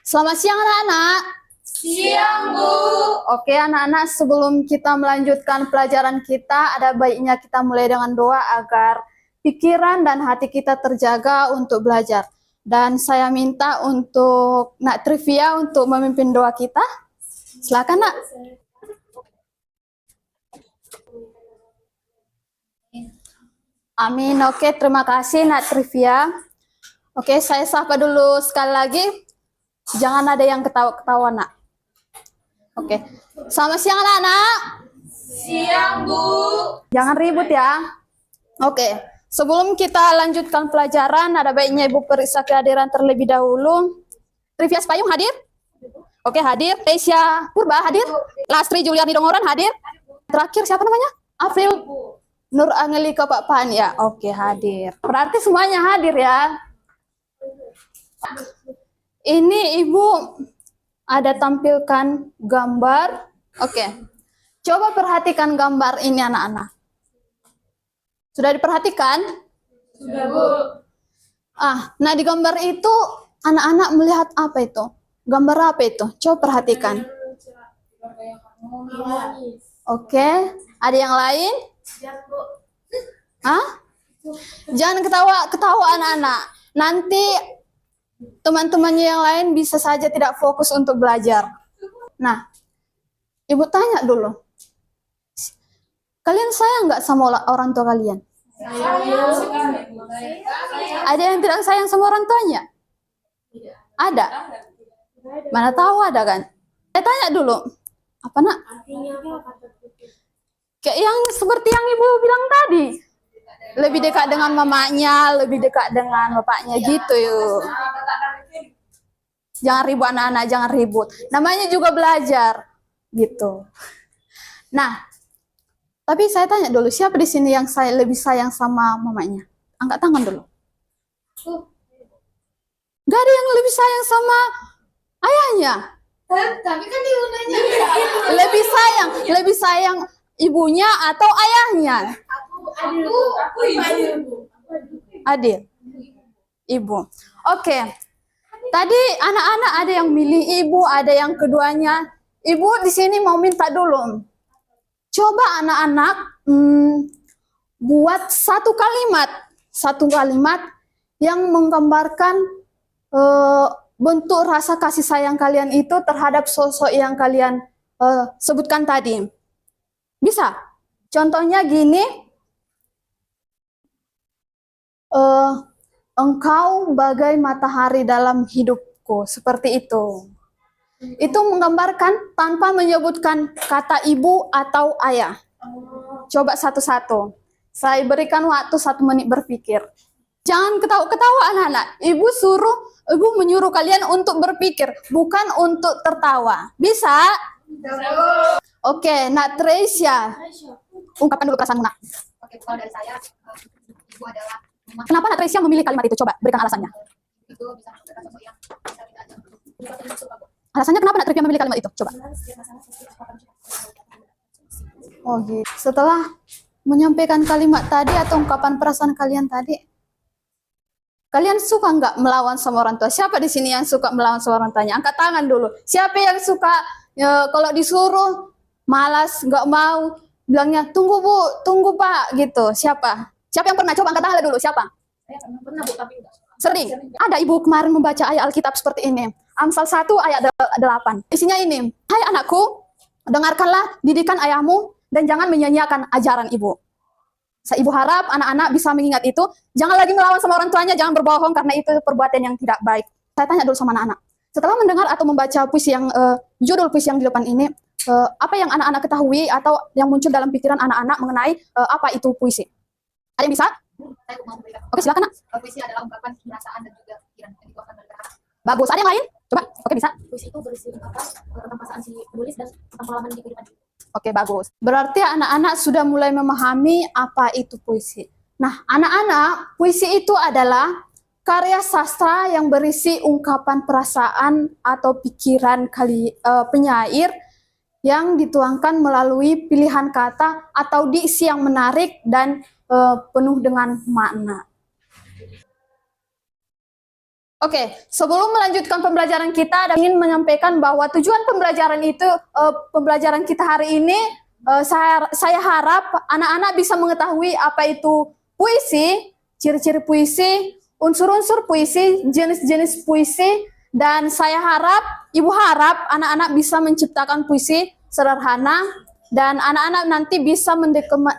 Selamat siang anak-anak. Siang, Bu. Oke anak-anak, sebelum kita melanjutkan pelajaran kita, ada baiknya kita mulai dengan doa agar pikiran dan hati kita terjaga untuk belajar. Dan saya minta untuk Nak Trivia untuk memimpin doa kita. Silakan Nak. Amin. Oke, terima kasih Nak Trivia. Oke, saya sapa dulu sekali lagi. Jangan ada yang ketawa-ketawa, Nak. Oke. Selamat siang, anak-anak. Siang, Bu. Jangan ribut ya. Oke. Sebelum kita lanjutkan pelajaran, ada baiknya Ibu periksa kehadiran terlebih dahulu. Trivia Payung hadir? Oke, hadir. Tesia Purba hadir? Lastri Juliani Dongoran hadir? Terakhir siapa namanya? April Nur Angelika Pak Pan ya. Oke, hadir. Berarti semuanya hadir ya. Ini Ibu ada tampilkan gambar. Oke. Coba perhatikan gambar ini anak-anak. Sudah diperhatikan? Sudah, Bu. Nah di gambar itu anak-anak melihat apa itu? Gambar apa itu? Coba perhatikan. Oke. Ada yang lain? Jangan ketawa anak-anak. Nanti teman-temannya yang lain bisa saja tidak fokus untuk belajar. Nah, Ibu tanya dulu. Kalian sayang nggak sama orang tua kalian? Ada yang tidak sayang sama orang tuanya? Ada? Mana tahu ada kan? Saya tanya dulu. Apa Nak? Kayak yang seperti yang Ibu bilang tadi. Lebih dekat dengan mamanya, lebih dekat dengan bapaknya gitu yuk. Jangan ribut anak-anak, jangan ribut. Namanya juga belajar gitu. Nah, tapi saya tanya dulu, siapa di sini yang lebih sayang sama mamanya? Angkat tangan dulu. Gak ada yang lebih sayang sama ayahnya. Tapi kan ibunya Lebih sayang ibunya atau ayahnya? Aku ibu. Adil. Ibu. Oke. Tadi anak-anak ada yang milih ibu, ada yang keduanya. Ibu di sini mau minta dulu. Coba anak-anak buat satu kalimat yang menggambarkan bentuk rasa kasih sayang kalian itu terhadap sosok yang kalian sebutkan tadi. Bisa? Contohnya gini. Engkau bagai matahari dalam hidupku, seperti itu. Itu menggambarkan tanpa menyebutkan kata ibu atau ayah. Coba satu-satu. Saya berikan waktu 1 menit berpikir. Jangan ketawa-ketawa anak-anak. Ibu menyuruh kalian untuk berpikir, bukan untuk tertawa. Bisa? Oke, Nak Tresia. Ungkapkan dulu perasaanmu, Nak. Oke, kalau dari saya, ibu adalah Kenapa Nak Tresia memilih kalimat itu? Coba berikan alasannya. itu bisa memberikan sosok yang bisa kita ajak. Alasannya kenapa Nak Tresia memilih kalimat itu? Coba. Oh gitu. Setelah menyampaikan kalimat tadi atau ungkapan perasaan kalian tadi, kalian suka nggak melawan sama orang tua? Siapa di sini yang suka melawan sama orang tuanya? Angkat tangan dulu. Siapa yang suka kalau disuruh malas, nggak mau, bilangnya tunggu Bu, tunggu Pak, gitu? Siapa? Siapa yang pernah? Coba angkat tangan dulu. Siapa? Saya pernah, Bu, tapi enggak. Sering. Ada ibu kemarin membaca ayat Alkitab seperti ini. Amsal 1 ayat 8. Isinya ini. Hai anakku, dengarkanlah didikan ayahmu dan jangan menyia-nyiakan ajaran ibu. Ibu harap anak-anak bisa mengingat itu. Jangan lagi melawan sama orang tuanya, jangan berbohong karena itu perbuatan yang tidak baik. Saya tanya dulu sama anak-anak. Setelah mendengar atau membaca puisi yang judul puisi yang di depan ini, apa yang anak-anak ketahui atau yang muncul dalam pikiran anak-anak mengenai apa itu puisi? Ada yang bisa? Saya mau memberikan. Oke, silakan Nak. Puisi adalah ungkapan perasaan dan juga pikiran yang dituangkan dari kata. Bagus. Ada yang lain? Coba. Oke, bisa. Puisi itu berisi ungkapan tentang perasaan si penulis dan tentang pengalaman di kehidupan. Oke, bagus. Berarti anak-anak sudah mulai memahami apa itu puisi. Nah, anak-anak, puisi itu adalah karya sastra yang berisi ungkapan perasaan atau pikiran penyair yang dituangkan melalui pilihan kata atau diksi yang menarik dan penuh dengan makna. Oke, sebelum melanjutkan pembelajaran kita, ingin menyampaikan bahwa tujuan pembelajaran itu, pembelajaran kita hari ini, saya harap anak-anak bisa mengetahui apa itu puisi, ciri-ciri puisi, unsur-unsur puisi, jenis-jenis puisi, dan saya harap, ibu harap anak-anak bisa menciptakan puisi sederhana, dan anak-anak nanti bisa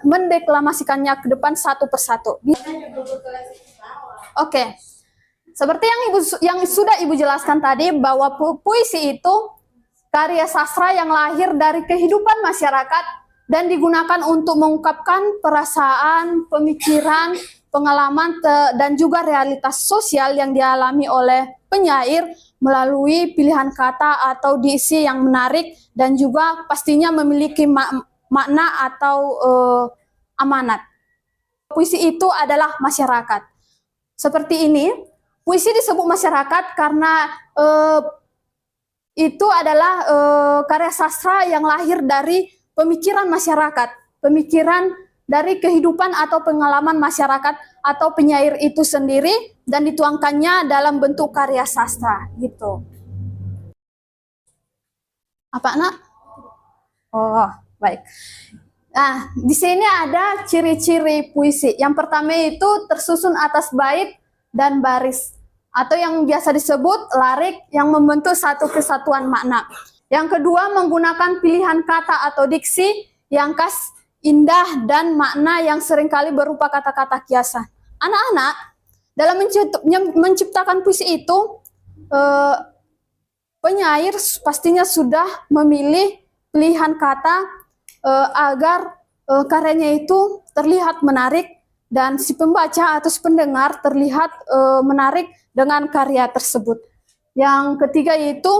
mendeklamasikannya ke depan satu persatu. Oke. Seperti yang sudah Ibu jelaskan tadi, bahwa puisi itu karya sastra yang lahir dari kehidupan masyarakat dan digunakan untuk mengungkapkan perasaan, pemikiran, pengalaman, dan juga realitas sosial yang dialami oleh penyair melalui pilihan kata atau diksi yang menarik dan juga pastinya memiliki makna atau amanat. Puisi itu adalah masyarakat. Seperti ini. Puisi disebut masyarakat karena itu adalah karya sastra yang lahir dari pemikiran masyarakat, pemikiran dari kehidupan atau pengalaman masyarakat atau penyair itu sendiri dan dituangkannya dalam bentuk karya sastra gitu. Apa, Nak? Oh, baik. Nah, di sini ada ciri-ciri puisi. Yang pertama itu tersusun atas bait dan baris, atau yang biasa disebut larik yang membentuk satu kesatuan makna. Yang kedua, menggunakan pilihan kata atau diksi yang khas, indah, dan makna yang seringkali berupa kata-kata kiasan. Anak-anak, dalam menciptakan puisi itu, penyair pastinya sudah memilih pilihan kata agar karyanya itu terlihat menarik, dan si pembaca atau si pendengar terlihat menarik dengan karya tersebut. Yang ketiga yaitu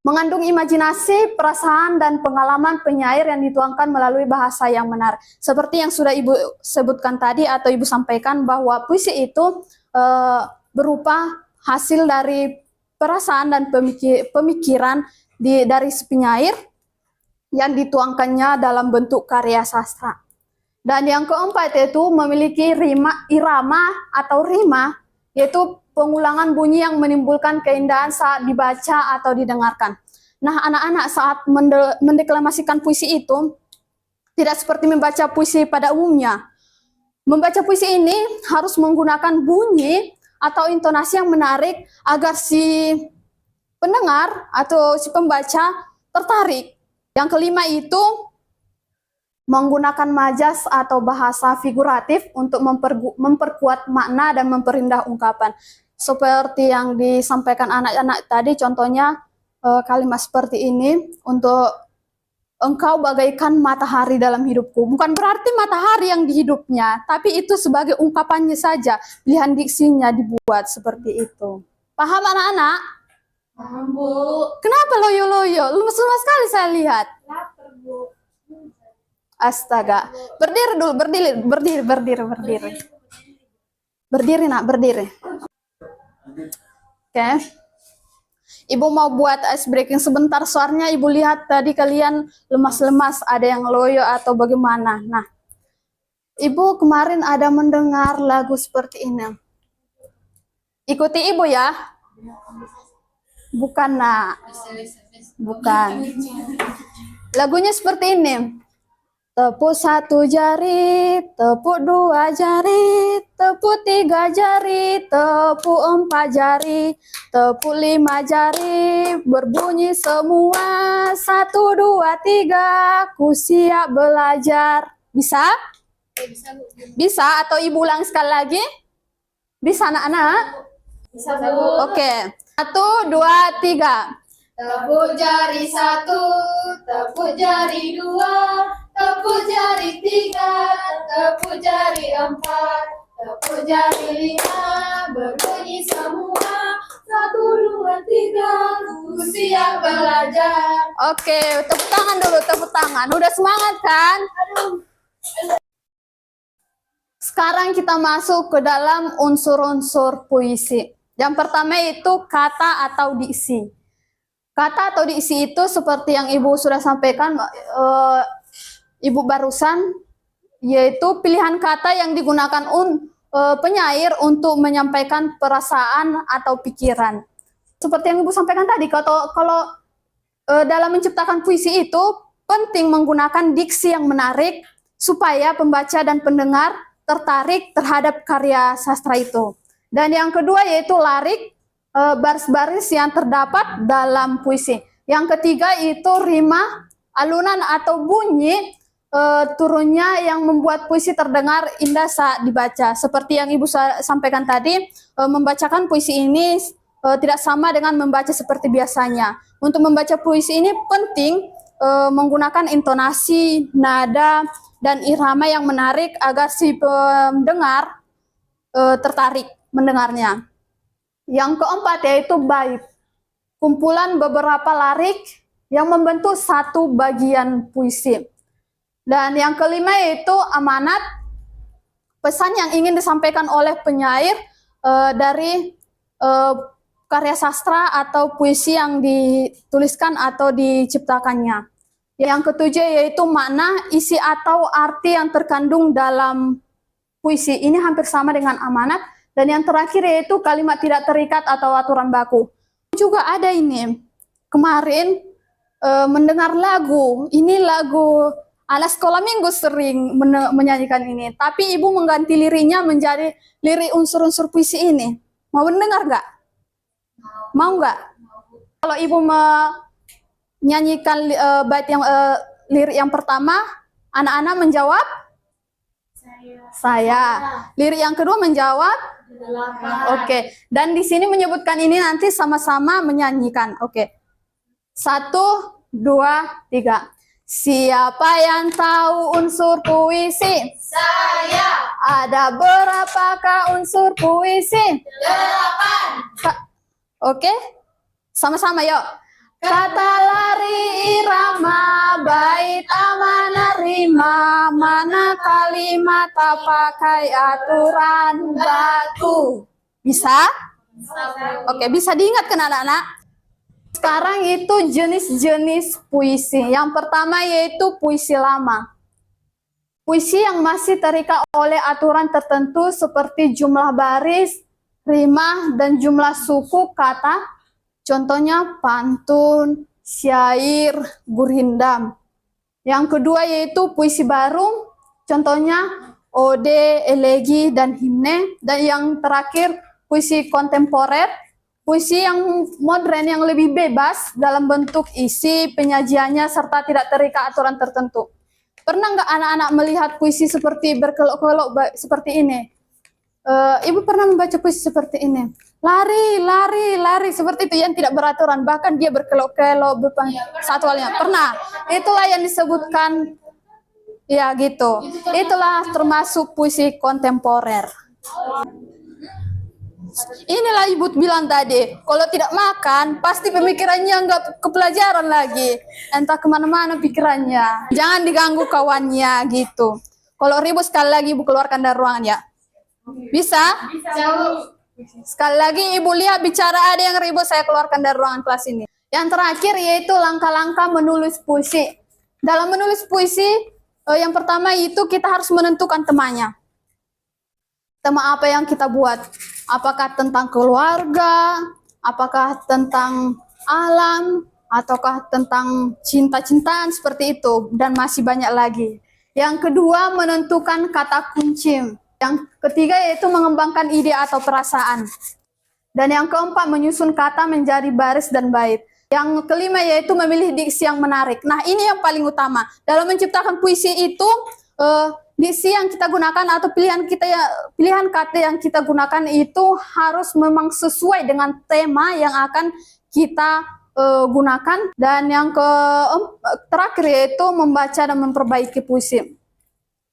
mengandung imajinasi, perasaan, dan pengalaman penyair yang dituangkan melalui bahasa yang menarik. Seperti yang sudah Ibu sebutkan tadi atau Ibu sampaikan, bahwa puisi itu berupa hasil dari perasaan dan pemikiran dari si penyair yang dituangkannya dalam bentuk karya sastra. Dan yang keempat yaitu memiliki irama atau rima, yaitu pengulangan bunyi yang menimbulkan keindahan saat dibaca atau didengarkan. Nah, anak-anak saat mendeklamasikan puisi itu tidak seperti membaca puisi pada umumnya. Membaca puisi ini harus menggunakan bunyi atau intonasi yang menarik agar si pendengar atau si pembaca tertarik. Yang kelima itu menggunakan majas atau bahasa figuratif untuk memperkuat makna dan memperindah ungkapan. Seperti yang disampaikan anak-anak tadi, contohnya kalimat seperti ini, untuk engkau bagaikan matahari dalam hidupku. Bukan berarti matahari yang di hidupnya, tapi itu sebagai ungkapannya saja, pilihan diksinya dibuat seperti itu. Paham anak-anak? Paham, Bu. Kenapa loyo-loyo? Lemas-lemas sekali saya lihat. Lapar, Bu. Astaga, berdiri dulu, berdiri. Berdiri, Nak, berdiri. Oke. Ibu mau buat ice breaking sebentar, suaranya Ibu lihat tadi kalian lemas-lemas, ada yang loyo atau bagaimana. Nah, Ibu kemarin ada mendengar lagu seperti ini. Ikuti Ibu ya. Bukan, Nak. Bukan. Lagunya seperti ini. Tepuk satu jari, tepuk dua jari, tepuk tiga jari, tepuk empat jari, tepuk lima jari, berbunyi semua, 1, 2, 3, ku siap belajar. Bisa? Bisa, Bu. Bisa, atau Ibu ulang sekali lagi? Bisa, anak-anak? Bisa, Bu. Oke, 1, 2, 3. Tepuk jari 1, tepuk jari 2, tepuk jari 3, tepuk jari 4, tepuk jari 5, berbunyi semua, 1, 2, 3, ku siap belajar. Oke, tepuk tangan dulu, tepuk tangan. Udah semangat kan? Sekarang kita masuk ke dalam unsur-unsur puisi. Yang pertama itu kata atau diksi. Kata atau diksi itu seperti yang Ibu sudah sampaikan, Ibu barusan, yaitu pilihan kata yang digunakan penyair untuk menyampaikan perasaan atau pikiran. Seperti yang Ibu sampaikan tadi, kalau dalam menciptakan puisi itu penting menggunakan diksi yang menarik supaya pembaca dan pendengar tertarik terhadap karya sastra itu. Dan yang kedua yaitu larik, baris-baris yang terdapat dalam puisi. Yang ketiga itu rima, alunan atau bunyi turunnya yang membuat puisi terdengar indah saat dibaca. Seperti yang Ibu sampaikan tadi, membacakan puisi ini tidak sama dengan membaca seperti biasanya. Untuk membaca puisi ini penting menggunakan intonasi, nada, dan irama yang menarik agar si pendengar tertarik mendengarnya. Yang keempat yaitu bait, kumpulan beberapa larik yang membentuk satu bagian puisi. Dan yang kelima yaitu amanat, pesan yang ingin disampaikan oleh penyair dari karya sastra atau puisi yang dituliskan atau diciptakannya. Yang ketujuh yaitu makna, isi atau arti yang terkandung dalam puisi. Ini hampir sama dengan amanat. Dan yang terakhir yaitu kalimat tidak terikat atau aturan baku. Juga ada ini, kemarin mendengar lagu, ini lagu anak sekolah minggu sering menyanyikan ini. Tapi Ibu mengganti liriknya menjadi lirik unsur-unsur puisi ini. Mau mendengar nggak? Mau nggak? Kalau Ibu menyanyikan bait yang lirik yang pertama, anak-anak menjawab? Saya. Lirik yang kedua menjawab? Oke. Dan di sini menyebutkan ini nanti sama-sama menyanyikan. Oke. 1, 2, 3. Siapa yang tahu unsur puisi? Saya. Ada berapakah unsur puisi? 8. Oke. Sama-sama yuk. Kata lari irama, bait amanah rima, mana kalimat tak pakai aturan baku. Bisa? Oke, bisa diingatkan anak-anak? Sekarang itu jenis-jenis puisi. Yang pertama yaitu puisi lama. Puisi yang masih terikat oleh aturan tertentu seperti jumlah baris, rimah, dan jumlah suku kata. Contohnya pantun, syair, gurindam. Yang kedua yaitu puisi baru, contohnya ode, elegi, dan himne. Dan yang terakhir puisi kontemporer, puisi yang modern yang lebih bebas dalam bentuk isi, penyajiannya, serta tidak terikat aturan tertentu. Pernah nggak anak-anak melihat puisi seperti berkelok-kelok seperti ini? Ibu pernah membaca puisi seperti ini. Lari, lari, lari, seperti itu yang tidak beraturan. Bahkan dia berkelok-kelok, satu halnya. Pernah. Itulah yang disebutkan, ya gitu. Itulah termasuk puisi kontemporer. Inilah Ibu bilang tadi, kalau tidak makan, pasti pemikirannya nggak ke pelajaran lagi. Entah kemana-mana pikirannya. Jangan diganggu kawannya, gitu. Kalau ribut sekali lagi Ibu keluarkan dari ruangan ya. Bisa? Sekali lagi Ibu lihat bicara ada yang ribut, saya keluarkan dari ruangan kelas ini. Yang terakhir yaitu langkah-langkah menulis puisi. Dalam menulis puisi, yang pertama itu kita harus menentukan temanya. Tema apa yang kita buat? Apakah tentang keluarga? Apakah tentang alam? Ataukah tentang cinta-cintaan seperti itu? Dan masih banyak lagi. Yang kedua, menentukan kata kunci. Yang ketiga yaitu mengembangkan ide atau perasaan. Dan yang keempat menyusun kata menjadi baris dan bait. Yang kelima yaitu memilih diksi yang menarik. Nah ini yang paling utama. Dalam menciptakan puisi itu diksi yang kita gunakan atau pilihan kata yang kita gunakan itu harus memang sesuai dengan tema yang akan kita gunakan. Dan yang terakhir yaitu membaca dan memperbaiki puisi.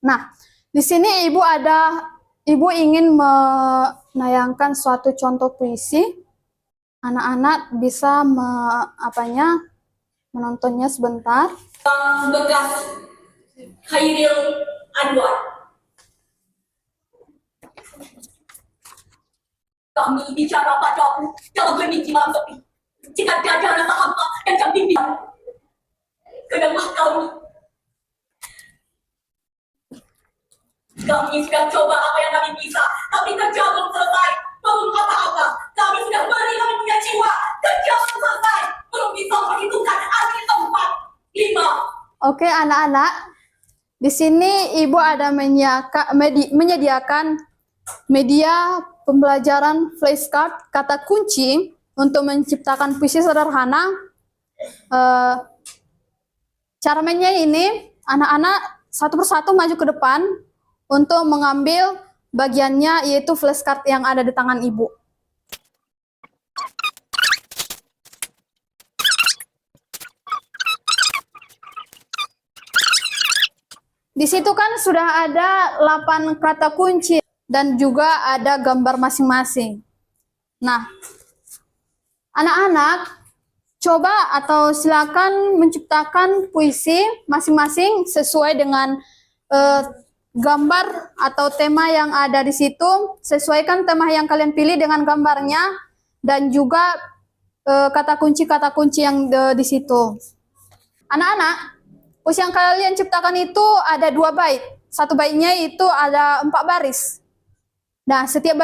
Nah, di sini Ibu ingin menayangkan suatu contoh puisi. Anak-anak bisa menontonnya sebentar. Bekas Khairil Anwar. Kami bicara padamu dalam kondisi malam sepi. Jika tiada rasa hampa dan kebimbangan, kenapa kami sudah coba apa yang kami bisa, Tapi kerja belum selesai, belum apa-apa. Kami sudah beri, kami punya jiwa. Kerja belum selesai, belum bisa perhitungkan arti tempat. 5. Oke, anak-anak. Di sini Ibu ada menyediakan media pembelajaran flashcard kata kunci untuk menciptakan puisi sederhana. Cara mainnya ini, anak-anak satu persatu maju ke depan untuk mengambil bagiannya, yaitu flashcard yang ada di tangan Ibu. Di situ kan sudah ada 8 kata kunci dan juga ada gambar masing-masing. Nah, anak-anak coba atau silakan menciptakan puisi masing-masing sesuai dengan gambar atau tema yang ada di situ. Sesuaikan tema yang kalian pilih dengan gambarnya dan juga kata kunci yang di situ. Anak-anak, puisi yang kalian ciptakan itu ada 2 bait. Satu baitnya itu ada 4 baris. Nah, setiap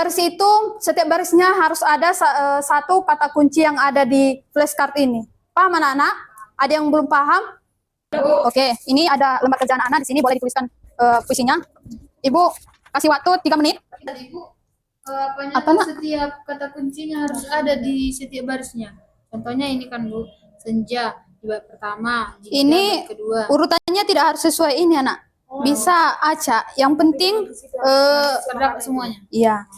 barisnya harus ada satu kata kunci yang ada di flashcard ini. Paham anak-anak? Ada yang belum paham? Oke, ini ada lembar kerjaan anak di sini, boleh dituliskan puisinya. Ibu kasih waktu 3 menit. Ibu, Apa, Nak? setiap kata kuncinya harus ada di setiap barisnya. Contohnya ini kan Bu, senja di bait pertama, jingga Ini bait kedua. urutannya tidak harus sesuai ini, anak. Bisa acak. Yang penting Terdapat semuanya. iya.